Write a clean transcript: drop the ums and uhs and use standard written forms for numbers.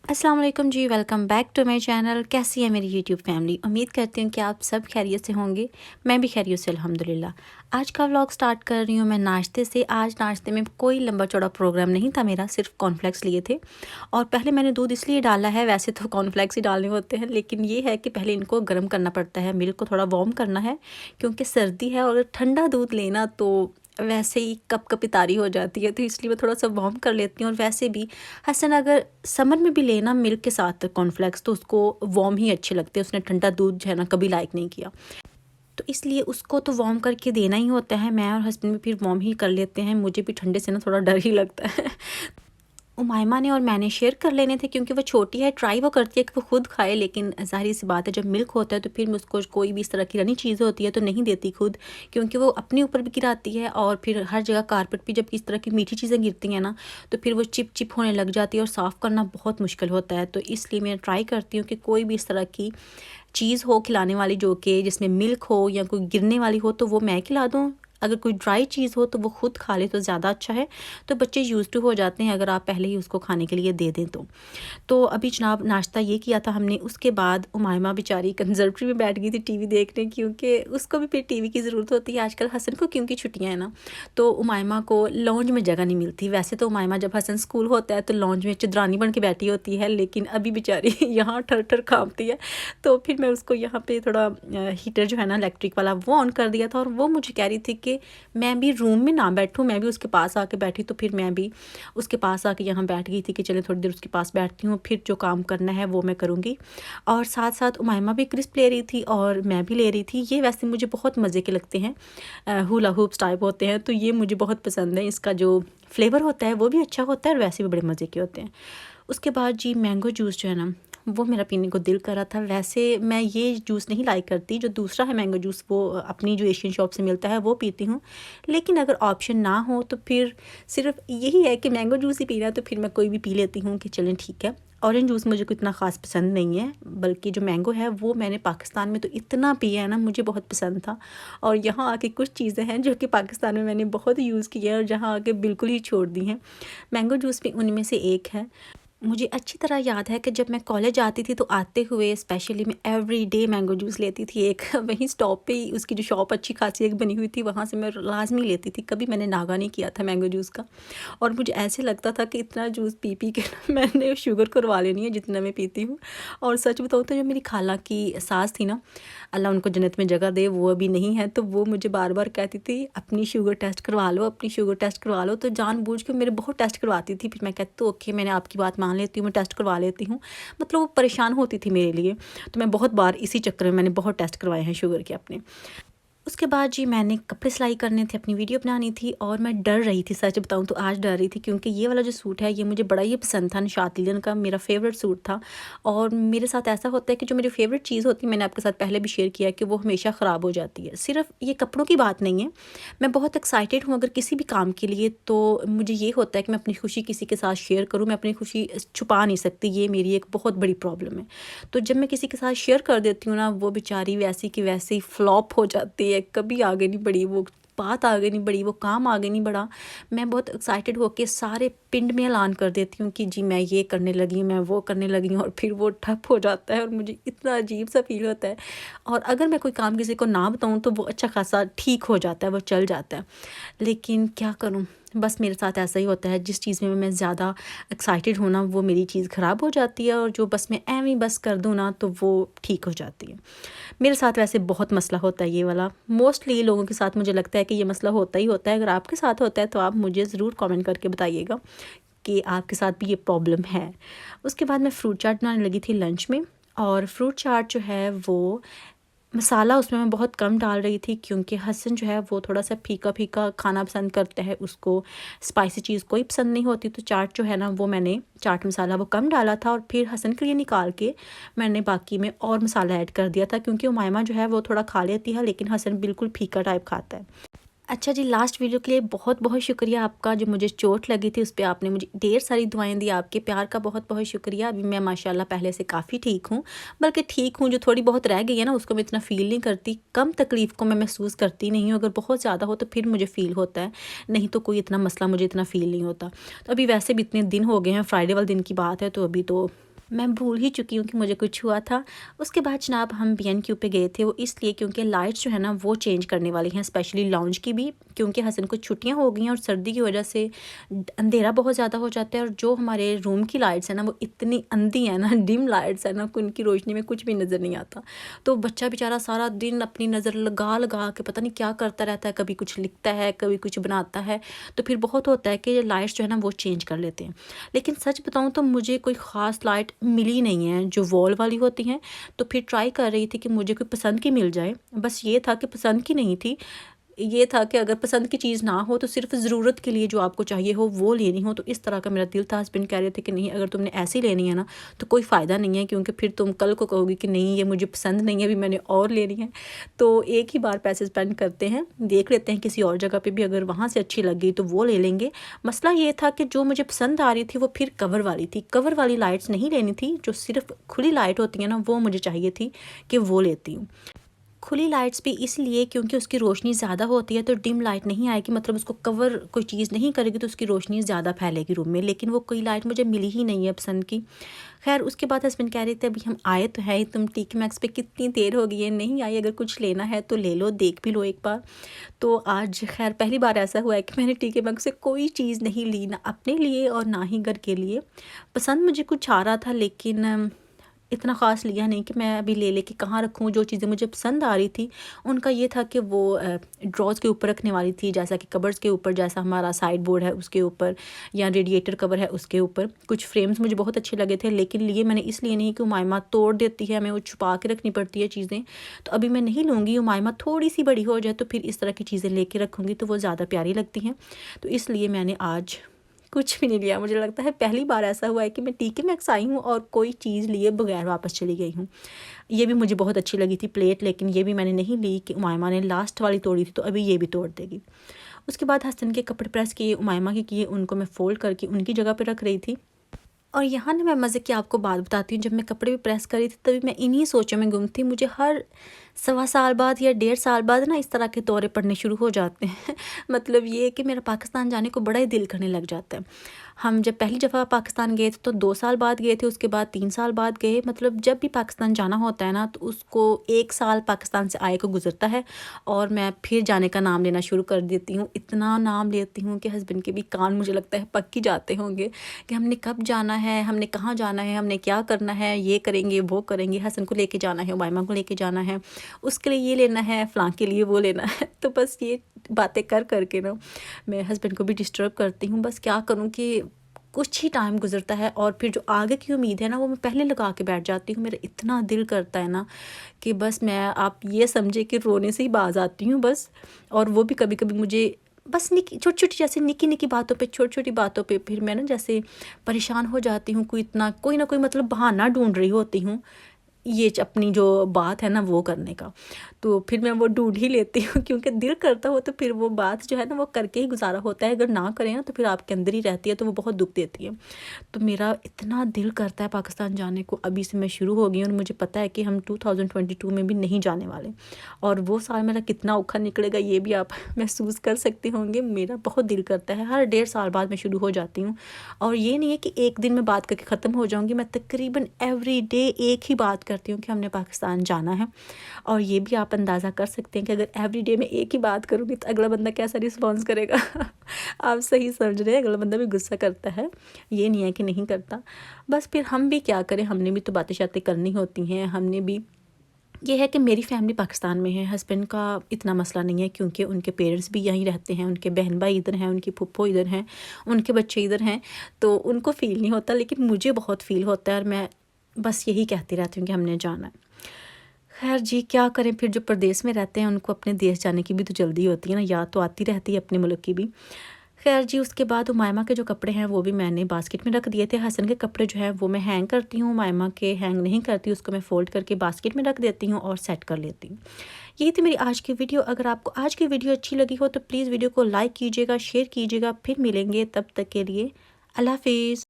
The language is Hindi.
अस्सलाम वालेकुम जी, welcome back to my channel. कैसी है मेरी यूट्यूब फैमिली? उम्मीद करती हूँ कि आप सब खैरियत से होंगे। मैं भी खैरियत से अल्हम्दुलिल्लाह। आज का व्लॉग स्टार्ट कर रही हूँ मैं नाश्ते से। आज नाश्ते में कोई लंबा चौड़ा प्रोग्राम नहीं था मेरा, सिर्फ कॉर्नफ्लेक्स लिए थे। और पहले मैंने दूध इसलिए डाला है, वैसे तो कॉर्नफ्लेक्स ही डालने होते हैं, लेकिन ये है कि पहले इनको गर्म करना पड़ता है, मिल्क को थोड़ा वार्म करना है क्योंकि सर्दी है और ठंडा दूध लेना तो वैसे ही कप कपितारी हो जाती है, तो इसलिए मैं थोड़ा सा वार्म कर लेती हूँ। और वैसे भी हसन अगर समर में भी लेना मिल्क के साथ कॉर्नफ्लेक्स तो उसको वार्म ही अच्छे लगते हैं, उसने ठंडा दूध जो है ना कभी लाइक नहीं किया, तो इसलिए उसको तो वार्म करके देना ही होता है। मैं और हस्बैंड भी फिर वार्म ही कर लेते हैं, मुझे भी ठंडे से ना थोड़ा डर ही लगता है। उमायमा ने और मैंने शेयर कर लेने थे क्योंकि वो छोटी है, ट्राई वो करती है कि वो खुद खाए, लेकिन ज़ाहिर सी बात है जब मिल्क होता है तो फिर उसको कोई भी इस तरह की रनी चीज़ होती है तो नहीं देती खुद, क्योंकि वो अपने ऊपर भी गिराती है और फिर हर जगह कारपेट भी जब इस तरह की मीठी चीज़ें गिरती हैं ना तो फिर वो चिप चिप होने लग जाती है और साफ़ करना बहुत मुश्किल होता है। तो इसलिए मैं ट्राई करती हूँ कि कोई भी इस तरह की चीज़ हो खिलाने वाली जो कि जिसमें मिल्क हो या कोई गिरने वाली हो तो वो मैं खिला दूँ। अगर कोई ड्राई चीज़ हो तो वो खुद खा ले तो ज़्यादा अच्छा है, तो बच्चे यूज़ टू हो जाते हैं अगर आप पहले ही उसको खाने के लिए दे दें तो अभी जनाब नाश्ता ये किया था हमने। उसके बाद उमायमा बेचारी कंजर्वेटरी में बैठ गई थी टीवी देखने, क्योंकि उसको भी फिर टीवी की ज़रूरत होती है आजकल। हसन को क्योंकि छुट्टियां हैं ना तो उमायमा को लॉन्ज में जगह नहीं मिलती। वैसे तो उमायमा जब हसन स्कूल होता है तो लॉन्ज में चदरानी बन के बैठी होती है, लेकिन अभी बेचारी यहाँ ठर ठर काँपती है। तो फिर मैं उसको यहाँ पे थोड़ा हीटर जो है ना इलेक्ट्रिक वाला वो ऑन कर दिया था, और वो मुझे कह रही थी कि मैं भी रूम में ना बैठूँ, मैं भी उसके पास आके बैठी। तो फिर मैं भी उसके पास आके यहाँ बैठ गई थी कि चले थोड़ी देर उसके पास बैठती हूँ, फिर जो काम करना है वो मैं करूँगी। और साथ साथ उमायमा भी क्रिस्प ले रही थी और मैं भी ले रही थी। ये वैसे मुझे बहुत मज़े के लगते हैं, हुला हुप्स टाइप होते हैं, तो ये मुझे बहुत पसंद है। इसका जो फ्लेवर होता है वो भी अच्छा होता है और वैसे भी बड़े मज़े के होते हैं। उसके बाद जी मैंगो जूस जो है ना वो मेरा पीने को दिल कर रहा था। वैसे मैं ये जूस नहीं लाइक करती, जो दूसरा है मैंगो जूस वो अपनी जो एशियन शॉप से मिलता है वो पीती हूँ, लेकिन अगर ऑप्शन ना हो तो फिर सिर्फ यही है कि मैंगो जूस ही पीना है तो फिर मैं कोई भी पी लेती हूँ कि चलें ठीक है। ऑरेंज जूस मुझे को इतना ख़ास पसंद नहीं है, बल्कि जो मैंगो है वो मैंने पाकिस्तान में तो इतना पिया है ना, मुझे बहुत पसंद था। और यहाँ आके कुछ चीज़ें हैं जो कि पाकिस्तान में मैंने बहुत यूज़ की है और जहाँ आके बिल्कुल ही छोड़ दी हैं। मैंगो जूस भी उनमें से एक है। मुझे अच्छी तरह याद है कि जब मैं कॉलेज आती थी तो आते हुए स्पेशली मैं एवरी डे मैंगो जूस लेती थी। एक वहीं स्टॉप पे ही उसकी जो शॉप अच्छी खासी एक बनी हुई थी, वहाँ से मैं लाजमी लेती थी। कभी मैंने नागा नहीं किया था मैंगो जूस का, और मुझे ऐसे लगता था कि इतना जूस पी पी के मैंने शुगर करवा लेनी है जितना मैं पीती हूँ। और सच बताऊँ तो जो मेरी खाला की सास थी ना, अल्लाह उनको जन्नत में जगह दे, वो अभी नहीं है, तो वो मुझे बार बार कहती थी अपनी शुगर टेस्ट करवा लो, अपनी शुगर टेस्ट करवा लो। तो जानबूझ के मेरे बहुत टेस्ट करवाती थी। फिर मैं कहती तो ओके मैंने आपकी बात मान लेती हूँ, मैं टेस्ट करवा लेती हूँ। मतलब वो परेशान होती थी मेरे लिए, तो मैं बहुत बार इसी चक्कर में मैंने बहुत टेस्ट करवाए हैं शुगर के अपने। उसके बाद जी मैंने कपड़े सिलाई करने थे, अपनी वीडियो बनानी थी, और मैं डर रही थी, सच बताऊं तो आज डर रही थी, क्योंकि ये वाला जो सूट है ये मुझे बड़ा ही पसंद था। निशात लीलन का मेरा फेवरेट सूट था। और मेरे साथ ऐसा होता है कि जो मेरी फेवरेट चीज़ होती है, मैंने आपके साथ पहले भी शेयर किया है कि वो हमेशा ख़राब हो जाती है। सिर्फ ये कपड़ों की बात नहीं है, मैं बहुत एक्साइटेड हूँ अगर किसी भी काम के लिए, तो मुझे ये होता है कि मैं अपनी खुशी किसी के साथ शेयर करूँ। मैं अपनी खुशी छुपा नहीं सकती, ये मेरी एक बहुत बड़ी प्रॉब्लम है। तो जब मैं किसी के साथ शेयर कर देती हूँ ना, वो बेचारी वैसी की वैसी फ्लॉप हो जाती है, कभी आगे नहीं बढ़ी वो बात, आगे नहीं बढ़ी वो काम, आगे नहीं बढ़ा। मैं बहुत एक्साइटेड होकर सारे पिंड में ऐलान कर देती हूँ कि जी मैं ये करने लगी, मैं वो करने लगी हूँ, और फिर वो ठप हो जाता है और मुझे इतना अजीब सा फील होता है। और अगर मैं कोई काम किसी को ना बताऊँ तो वो अच्छा खासा ठीक हो जाता है, वो चल जाता है। लेकिन क्या करूँ, बस मेरे साथ ऐसा ही होता है, जिस चीज़ में मैं ज़्यादा एक्साइटेड हूँ ना वो मेरी चीज़ ख़राब हो जाती है, और जो बस मैं एवं ही बस कर दूँ ना तो वो ठीक हो जाती है। मेरे साथ वैसे बहुत मसला होता है ये वाला, मोस्टली लोगों के साथ मुझे लगता है कि ये मसला होता ही होता है। अगर आपके साथ होता है तो आप मुझे ज़रूर कमेंट करके बताइएगा कि आपके साथ भी ये प्रॉब्लम है। उसके बाद मैं फ्रूट चाट बनाने लगी थी लंच में, और फ्रूट चाट जो है वो मसाला उसमें मैं बहुत कम डाल रही थी, क्योंकि हसन जो है वो थोड़ा सा फीका फीका खाना पसंद करता है, उसको स्पाइसी चीज़ कोई पसंद नहीं होती। तो चाट जो है ना वो मैंने चाट मसाला वो कम डाला था, और फिर हसन के लिए निकाल के मैंने बाकी में और मसाला ऐड कर दिया था, क्योंकि उमायमा जो है वो थोड़ा खा लेती है लेकिन हसन बिल्कुल फीका टाइप खाता है। अच्छा जी, लास्ट वीडियो के लिए बहुत बहुत शुक्रिया आपका। जो मुझे चोट लगी थी उस पर आपने मुझे ढेर सारी दुआएं दी, आपके प्यार का बहुत बहुत शुक्रिया। अभी मैं माशाल्लाह पहले से काफ़ी ठीक हूँ, बल्कि ठीक हूँ। जो थोड़ी बहुत रह गई है ना उसको मैं इतना फ़ील नहीं करती, कम तकलीफ़ को मैं महसूस करती नहीं हूँ। अगर बहुत ज़्यादा हो तो फिर मुझे फ़ील होता है, नहीं तो कोई इतना मसला मुझे इतना फ़ील नहीं होता। तो अभी वैसे भी इतने दिन हो गए हैं, फ्राइडे वाले दिन की बात है, तो अभी तो मैं भूल ही चुकी हूँ कि मुझे कुछ हुआ था। उसके बाद जनाब हम B&Q पे गए थे, वो इसलिए क्योंकि लाइट्स जो है ना वो चेंज करने वाली हैं, स्पेशली लाउंज की भी, क्योंकि हसन को छुट्टियाँ हो गई हैं और सर्दी की वजह से अंधेरा बहुत ज़्यादा हो जाता है और जो हमारे रूम की लाइट्स हैं ना वो इतनी अंधी है ना, डिम लाइट्स है ना कि उनकी रोशनी में कुछ भी नज़र नहीं आता। तो बच्चा बेचारा सारा दिन अपनी नज़र लगा लगा के पता नहीं क्या करता रहता है, कभी कुछ लिखता है, कभी कुछ बनाता है। तो फिर बहुत होता है कि लाइट्स जो है ना वो चेंज कर लेते हैं। लेकिन सच बताऊँ तो मुझे कोई ख़ास लाइट मिली नहीं है जो वॉल वाली होती हैं। तो फिर ट्राई कर रही थी कि मुझे कोई पसंद की मिल जाए, बस ये था कि पसंद की नहीं थी। ये था कि अगर पसंद की चीज़ ना हो तो सिर्फ ज़रूरत के लिए जो आपको चाहिए हो वो लेनी हो। तो इस तरह का मेरा दिल था। हस्बैंड कह रहे थे कि नहीं, अगर तुमने ऐसी लेनी है ना तो कोई फ़ायदा नहीं है, क्योंकि फिर तुम कल को कहोगी कि नहीं ये मुझे पसंद नहीं है, अभी मैंने और लेनी है। तो एक ही बार पैसे स्पेंड करते हैं, देख लेते हैं किसी और जगह पे भी, अगर वहाँ से अच्छी लग गई तो वो ले लेंगे। मसला ये था कि जो मुझे पसंद आ रही थी वो फिर कवर वाली थी। कवर वाली लाइट्स नहीं लेनी थी, जो सिर्फ खुली लाइट होती है ना वो मुझे चाहिए थी कि वो लेती हूँ। खुली लाइट्स भी इसलिए क्योंकि उसकी रोशनी ज़्यादा होती है, तो डिम लाइट नहीं आएगी, मतलब उसको कवर कोई चीज़ नहीं करेगी तो उसकी रोशनी ज़्यादा फैलेगी रूम में। लेकिन वो कोई लाइट मुझे मिली ही नहीं है पसंद की। खैर उसके बाद हस्बैंड कह रहे थे अभी हम आए तो है ही, तुम TK Maxx पे कितनी देर हो गई है, नहीं आई, अगर कुछ लेना है तो ले लो, देख भी लो एक बार। तो आज खैर पहली बार ऐसा हुआ है कि मैंने TK Maxx से कोई चीज़ नहीं ली, ना अपने लिए और ना ही घर के लिए। पसंद मुझे कुछ आ रहा था लेकिन इतना ख़ास लिया नहीं कि मैं अभी ले लेके कहाँ रखूँ। जो चीज़ें मुझे पसंद आ रही थी उनका ये था कि वो ड्रॉज़ के ऊपर रखने वाली थी, जैसा कि कबर्ड्स के ऊपर, जैसा हमारा साइड बोर्ड है उसके ऊपर, या रेडिएटर कवर है उसके ऊपर। कुछ फ्रेम्स मुझे बहुत अच्छे लगे थे, लेकिन लिए मैंने इसलिए नहीं कि उमाइमा तोड़ देती है, हमें वो छुपा के रखनी पड़ती है चीज़ें। तो अभी मैं नहीं लूँगी, उमाइमा थोड़ी सी बड़ी हो जाए तो फिर इस तरह की चीज़ें लेके रखूँगी तो वो ज़्यादा प्यारी लगती हैं। तो इसलिए मैंने आज कुछ भी नहीं लिया। मुझे लगता है पहली बार ऐसा हुआ है कि मैं TK Maxx आई हूँ और कोई चीज़ लिए बगैर वापस चली गई हूँ। ये भी मुझे बहुत अच्छी लगी थी प्लेट, लेकिन ये भी मैंने नहीं ली कि उमाइमा ने लास्ट वाली तोड़ी थी तो अभी ये भी तोड़ देगी। उसके बाद हसन के कपड़े प्रेस किए, उमाइमा के किए, उनको मैं फ़ोल्ड करके उनकी जगह पे रख रही थी। और यहाँ ना मैं मज़े की आपको बात बताती हूँ, जब मैं कपड़े भी प्रेस कर रही थी तभी मैं इन्हीं सोचों में गुम थी। मुझे हर 1.25 साल बाद या 1.5 साल बाद ना इस तरह के दौरे पड़ने शुरू हो जाते हैं। मतलब ये कि मेरा पाकिस्तान जाने को बड़ा ही दिल करने लग जाता है। हम जब पहली दफ़ा पाकिस्तान गए थे तो 2 साल बाद गए थे, उसके बाद 3 साल बाद गए। मतलब जब भी पाकिस्तान जाना होता है ना तो उसको 1 साल पाकिस्तान से आए को गुजरता है और मैं फिर जाने का नाम लेना शुरू कर देती हूँ। इतना नाम लेती हूँ कि हस्बैंड के भी कान मुझे लगता है पक ही जाते होंगे कि हमने कब जाना है, हमने कहाँ जाना है, हमने क्या करना है, ये करेंगे वो करेंगे, हसन को लेके जाना है, उमाइमा को लेके जाना है, उसके लिए ये लेना है, फ़लाँ के लिए वो लेना है। तो बस ये बातें कर करके ना मैं हस्बैंड को भी डिस्टर्ब करती हूँ। बस क्या करूँ कि कुछ ही टाइम गुजरता है और फिर जो आगे की उम्मीद है ना वो मैं पहले लगा के बैठ जाती हूँ। मेरा इतना दिल करता है ना कि बस मैं, आप ये समझे कि रोने से ही बाज आती हूँ बस। और वो भी कभी कभी मुझे बस निकी छोटी छोटी, जैसे निकी निकी बातों पे, छोटी छोटी बातों पे फिर मैं ना जैसे परेशान हो जाती हूँ। कोई ना कोई मतलब बहाना ढूंढ रही होती हूँ ये अपनी जो बात है ना वो करने का। तो फिर मैं वो ढूंढ ही लेती हूँ क्योंकि दिल करता हो तो फिर वो बात जो है ना वो करके ही गुजारा होता है। अगर ना करें ना तो फिर आपके अंदर ही रहती है, तो वो बहुत दुख देती है। तो मेरा इतना दिल करता है पाकिस्तान जाने को, अभी से मैं शुरू हो गई हूँ और मुझे पता है कि हम 2022 में भी नहीं जाने वाले। और वो साल मेरा कितना औखा निकलेगा ये भी आप महसूस कर सकते होंगे। मेरा बहुत दिल करता है, हर 1.5 साल बाद मैं शुरू हो जाती हूँ। और ये नहीं है कि एक दिन में बात करके ख़त्म हो जाऊँगी, मैं तकरीबन एवरी डे एक ही बात करती हूँ कि हमने पाकिस्तान जाना है। और ये भी आप अंदाज़ा कर सकते हैं कि अगर एवरी डे में एक ही बात करूँगी तो अगला बंदा कैसा रिस्पॉन्स करेगा। आप सही समझ रहे हैं, अगला बंदा भी गुस्सा करता है, ये नहीं है कि नहीं करता। बस फिर हम भी क्या करें, हमने भी तो बातें शातें करनी होती हैं। हमने भी, ये है कि मेरी फैमिली पाकिस्तान में है, हस्बैंड का इतना मसला नहीं है क्योंकि उनके पेरेंट्स भी यहीं रहते हैं, उनके बहन भाई इधर हैं, उनकी फूफो इधर हैं, उनके बच्चे इधर हैं, तो उनको फ़ील नहीं होता। लेकिन मुझे बहुत फ़ील होता है और मैं बस यही कहती रहती हूँ कि हमने जाना है। खैर जी, क्या करें, फिर जो प्रदेश में रहते हैं उनको अपने देश जाने की भी तो जल्दी होती है ना, याद तो आती रहती है अपने मुल्क की भी। खैर जी, उसके बाद उमाइमा के जो कपड़े हैं वो भी मैंने बास्केट में रख दिए थे। हसन के कपड़े जो हैं वो मैं हैंग करती हूँ, उमाइमा के हैंग नहीं करती, उसको मैं फ़ोल्ड करके बास्केट में रख देती हूँ और सेट कर लेती हूँ। यही थी मेरी आज की वीडियो। अगर आपको आज की वीडियो अच्छी लगी हो तो प्लीज़ वीडियो को लाइक कीजिएगा, शेयर कीजिएगा। फिर मिलेंगे, तब तक के लिए अल्लाह हाफ़िज़।